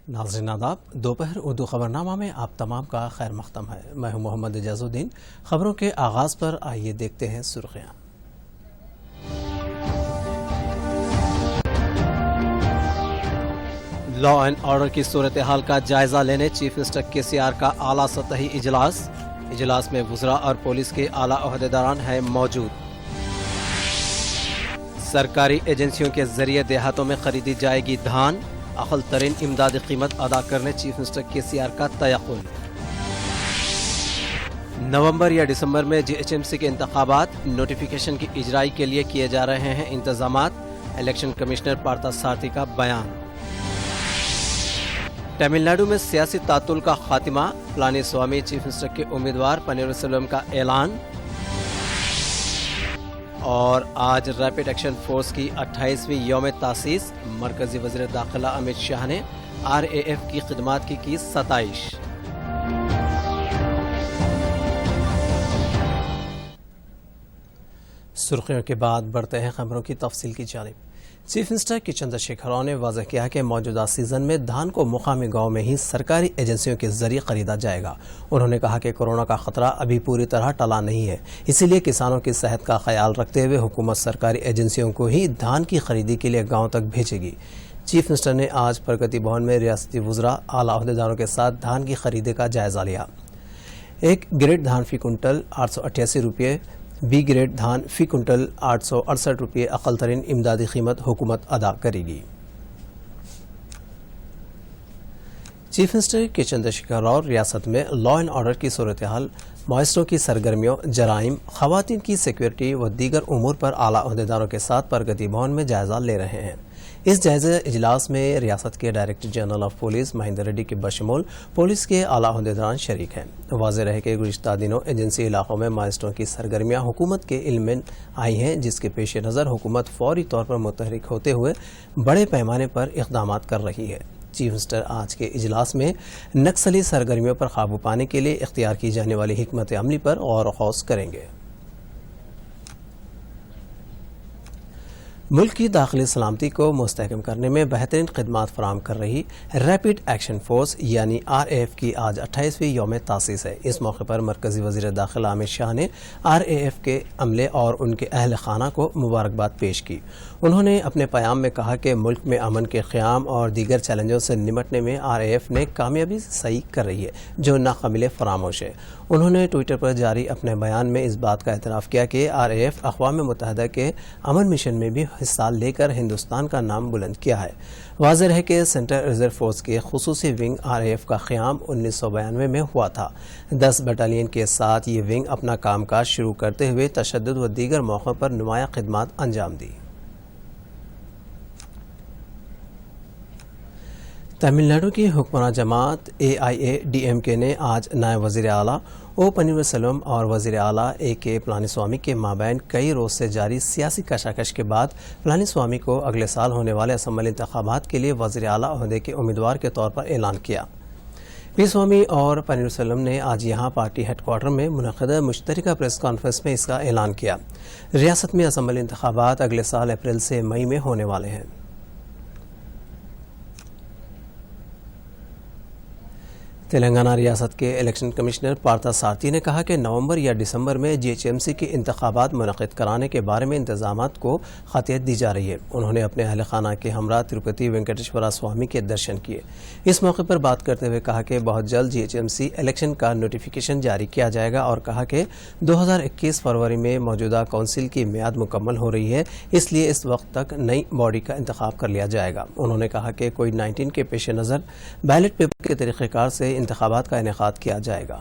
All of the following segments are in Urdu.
ناظرین آداب، دوپہر اردو خبرنامہ میں آپ تمام کا خیر مقدم ہے۔ میں ہوں محمد اعجاز الدین۔ خبروں کے آغاز پر آئیے دیکھتے ہیں سرخیاں۔ لا اینڈ آرڈر کی صورتحال کا جائزہ لینے چیف منسٹر KCR کا اعلیٰ سطحی اجلاس میں وزراء اور پولیس کے اعلیٰ عہدیداران ہیں موجود۔ سرکاری ایجنسیوں کے ذریعے دیہاتوں میں خریدی جائے گی دھان، اقل ترین امدادی قیمت ادا کرنے چیف منسٹر KCR کا تیقن۔ نومبر یا دسمبر میں GHMC کے انتخابات، نوٹیفیکیشن کی اجرائی کے لیے کیے جا رہے ہیں انتظامات، الیکشن کمشنر پارتھا سارتھی کا بیان۔ تمل ناڈو میں سیاسی تعطل کا خاتمہ، پلانی سوامی چیف منسٹر کے امیدوار پنیر سیلوم کا اعلان۔ اور آج ریپڈ ایکشن فورس کی 28ویں یوم تاسیس، مرکزی وزیر داخلہ امت شاہ نے RAF کی خدمات کی ستائش۔ سرخیوں کے بعد بڑھتے ہیں خبروں کی تفصیل کی جانب۔ چیف منسٹر کے چندر شیکھر راؤ نے واضح کیا کہ موجودہ سیزن میں دھان کو مقامی گاؤں میں ہی سرکاری ایجنسیوں کے ذریعے خریدا جائے گا۔ انہوں نے کہا کہ کورونا کا خطرہ ابھی پوری طرح ٹلا نہیں ہے، اسی لیے کسانوں کی صحت کا خیال رکھتے ہوئے حکومت سرکاری ایجنسیوں کو ہی دھان کی خریدی کے لیے گاؤں تک بھیجے گی۔ چیف منسٹر نے آج پرگتی بھون میں ریاستی وزراء، اعلیٰ عہدیداروں کے ساتھ دھان کی خریدی کا جائزہ لیا۔ ایک گریڈ دھان فی کنٹل 888 روپے، بی گریڈ دھان فی کنٹل 868 روپے اقل ترین امدادی قیمت حکومت ادا کرے گی۔ چیف منسٹر کے چندر شیکھر راؤ ریاست میں لا اینڈ آرڈر کی صورتحال، معاشروں کی سرگرمیوں، جرائم، خواتین کی سیکیورٹی و دیگر امور پر اعلیٰ عہدیداروں کے ساتھ پرگتی بھون میں جائزہ لے رہے ہیں۔ اس جائزہ اجلاس میں ریاست کے director general of police Mahendra ready کے بشمول پولیس کے اعلیٰ عہدیداران شریک ہیں۔ واضح رہے کہ گزشتہ دنوں ایجنسی علاقوں میں مائسٹروں کی سرگرمیاں حکومت کے علم میں آئی ہیں، جس کے پیش نظر حکومت فوری طور پر متحرک ہوتے ہوئے بڑے پیمانے پر اقدامات کر رہی ہے۔ چیف منسٹر آج کے اجلاس میں نکسلی سرگرمیوں پر قابو پانے کے لیے اختیار کی جانے والی حکمت عملی پر غور و خوض کریں گے۔ ملک کی داخلی سلامتی کو مستحکم کرنے میں بہترین خدمات فراہم کر رہی ریپڈ ایکشن فورس یعنی RAF کی آج 28ویں یوم تاسیس ہے۔ اس موقع پر مرکزی وزیر داخلہ امت شاہ نے RAF کے عملے اور ان کے اہل خانہ کو مبارکباد پیش کی۔ انہوں نے اپنے پیام میں کہا کہ ملک میں امن کے قیام اور دیگر چیلنجوں سے نمٹنے میں RAF نے کامیابی صحیح کر رہی ہے، جو ناقابل فراموش ہے۔ انہوں نے ٹویٹر پر جاری اپنے بیان میں اس بات کا اعتراف کیا کہ RAF اقوام متحدہ کے امن مشن میں بھی حصہ لے کر ہندوستان کا نام بلند کیا ہے۔ واضح ہے کہ سینٹرل ریزرو فورس کے خصوصی ونگ RAF کا قیام 1992 میں ہوا تھا۔ 10 بٹالین کے ساتھ یہ ونگ اپنا کام کاج شروع کرتے ہوئے تشدد و دیگر موقعوں پر نمایاں خدمات انجام دی۔ تمل ناڈو کی حکمراں جماعت AIADMK نے آج نائب وزیر اعلیٰ پنیر سیلوم اور وزیر اعلیٰ AK پلانی سوامی کے مابین کئی روز سے جاری سیاسی کشاکش کے بعد پلانی سوامی کو اگلے سال ہونے والے اسمبلی انتخابات کے لیے وزیر اعلیٰ عہدے کے امیدوار کے طور پر اعلان کیا۔ پی سوامی اور پنیر سیلوم نے آج یہاں پارٹی ہیڈ کوارٹر میں منعقدہ مشترکہ پریس کانفرنس میں اس کا اعلان کیا۔ ریاست میں اسمبلی انتخابات اگلے سال اپریل سے مئی میں ہونے والے ہیں۔ تلنگانہ ریاست کے الیکشن کمشنر پارتھا سارتھی نے کہا کہ نومبر یا دسمبر میں GHMC کے انتخابات منعقد کرانے کے بارے میں انتظامات کو خطیت دی جا رہی ہے۔ انہوں نے اپنے اہل خانہ کے ہمراہ تروپتی وینکٹیشورا سوامی کے درشن کیے۔ اس موقع پر بات کرتے ہوئے کہا کہ بہت جلد GHMC الیکشن کا نوٹیفیکیشن جاری کیا جائے گا اور کہا کہ 2021 فروری میں موجودہ کونسل کی میعاد مکمل ہو رہی ہے، اس لیے اس وقت تک نئی باڈی کا انتخاب کر لیا جائے گا۔ انہوں نے کہا کہ کووڈ-19 کے پیش نظر بیلٹ پیپر کے طریقہ کار سے انتخابات کا انعقاد کیا جائے گا۔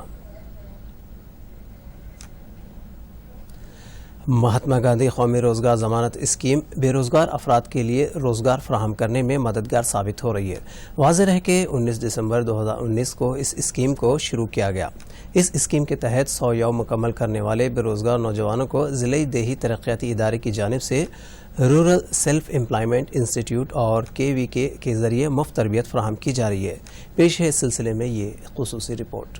مہاتما گاندھی قومی روزگار ضمانت اسکیم بے روزگار افراد کے لیے روزگار فراہم کرنے میں مددگار ثابت ہو رہی ہے۔ واضح ہے کہ 19 دسمبر 2019 کو اس اسکیم کو شروع کیا گیا۔ اس اسکیم کے تحت 100 یوم مکمل کرنے والے بے روزگار نوجوانوں کو ضلعی دیہی ترقیاتی ادارے کی جانب سے رورل سیلف امپلائمنٹ انسٹیٹیوٹ اور KVK کے ذریعے مفت تربیت فراہم کی جا رہی ہے۔ پیش ہے اس سلسلے میں یہ خصوصی رپورٹ۔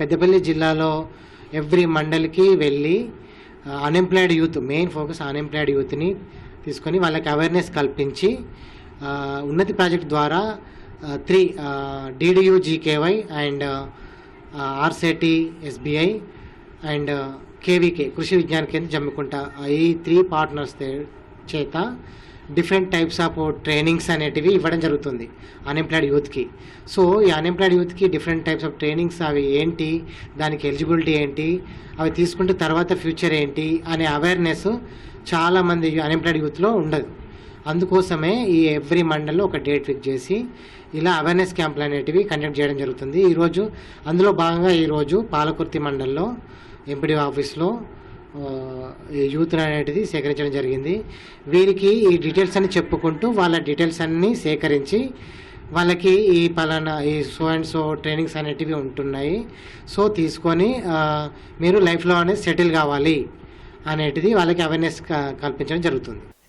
పెద్దపల్లి జిల్లాలో ఎవ్రీ మండల్కి వెళ్ళి unemployed youth main focus unemployed యూత్ని తీసుకొని వాళ్ళకి అవేర్నెస్ కల్పించి ఉన్నతి ప్రాజెక్ట్ ద్వారా 3 DDU GKY and RCT SBI and KVK కృషి విజ్ఞాన కేంద్ర జమ్మికుంట ఈ 3 పార్ట్నర్స్ చేత డిఫరెంట్ టైప్స్ ఆఫ్ ట్రైనింగ్స్ అనేటివి ఇవ్వడం జరుగుతుంది అన్ఎంప్లాయిడ్ యూత్కి. సో ఈ అన్ఎంప్లాయిడ్ యూత్కి డిఫరెంట్ టైప్స్ ఆఫ్ ట్రైనింగ్స్ అవి ఏంటి, దానికి ఎలిజిబిలిటీ ఏంటి, అవి తీసుకుంటే తర్వాత ఫ్యూచర్ ఏంటి అనే అవేర్నెస్ చాలామంది అన్ఎంప్లాయిడ్ యూత్లో ఉండదు. అందుకోసమే ఈ ఎవ్రీ మండల్లో ఒక డేట్ ఫిక్స్ చేసి ఇలా అవేర్నెస్ క్యాంపులు అనేటివి కండక్ట్ చేయడం జరుగుతుంది. ఈరోజు అందులో భాగంగా ఈరోజు పాలకుర్తి మండల్లో ఎంపీడీ ఆఫీస్లో యూత్ అనేది సేకరించడం జరిగింది. వీరికి ఈ డీటెయిల్స్ అన్ని చెప్పుకుంటూ వాళ్ళ డీటెయిల్స్ అన్నీ సేకరించి వాళ్ళకి ఈ పలానా ఈ సో అండ్ సో ట్రైనింగ్స్ అనేటివి ఉంటున్నాయి, సో తీసుకొని మీరు లైఫ్లో అనేది సెటిల్ కావాలి అనేటిది వాళ్ళకి అవేర్నెస్ కల్పించడం జరుగుతుంది.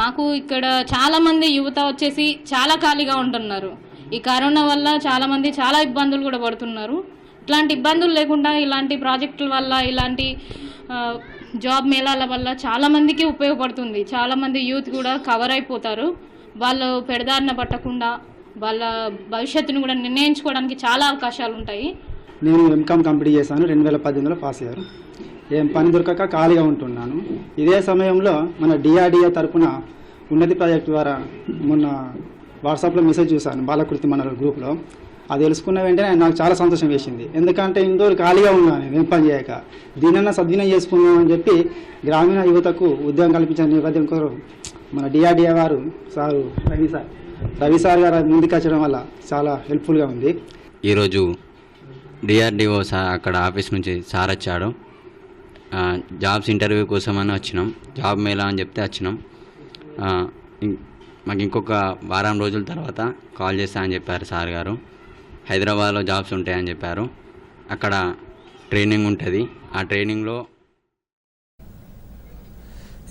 మాకు ఇక్కడ చాలా మంది యువత వచ్చేసి చాలా ఖాళీగా ఉంటున్నారు. ఈ కరోనా వల్ల చాలా మంది చాలా ఇబ్బందులు కూడా పడుతున్నారు. ఇట్లాంటి ఇబ్బందులు లేకుండా ఇలాంటి ప్రాజెక్టుల వల్ల ఇలాంటి జాబ్ మేళాల వల్ల చాలా మందికి ఉపయోగపడుతుంది. చాలా మంది యూత్ కూడా కవర్ అయిపోతారు. వాళ్ళు పెడదారిన పట్టకుండా వాళ్ళ భవిష్యత్తును కూడా నిర్ణయించుకోవడానికి చాలా అవకాశాలు ఉంటాయి. నేను ఎంకామ్ కంప్లీట్ చేశాను, 2018లో పాస్ అయ్యారు. ఏం పని దొరకక ఖాళీగా ఉంటున్నాను. ఇదే సమయంలో మన DRDA తరఫున ఉన్నతి ప్రాజెక్టు ద్వారా మొన్న వాట్సాప్లో మెసేజ్ చూశాను బాలకృతి మండల గ్రూప్లో. అది తెలుసుకున్న వెంటనే నాకు చాలా సంతోషం వేసింది. ఎందుకంటే ఇంత ఖాళీగా ఉన్నాను, ఏం పని చేయక, దీనన్నా సద్వినియోగం చేసుకున్నామని చెప్పి గ్రామీణ యువతకు ఉద్యోగం కల్పించిన నేపథ్యం కొరకు మన DRDA వారు సారు రవి సార్ గారు ముందుకు వచ్చడం వల్ల చాలా హెల్ప్ఫుల్గా ఉంది. ఈరోజు DRDO సార్ అక్కడ ఆఫీస్ నుంచి సార్ వచ్చాడు. జాబ్స్ ఇంటర్వ్యూ కోసం అని వచ్చినాం, జాబ్ మేళా అని చెప్తే వచ్చినాం. మాకు ఇంకొక వారం రోజుల తర్వాత కాల్ చేస్తా అని చెప్పారు సార్ గారు. హైదరాబాద్లో జాబ్స్ ఉంటాయని చెప్పారు. అక్కడ ట్రైనింగ్ ఉంటుంది. ఆ ట్రైనింగ్లో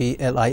PLI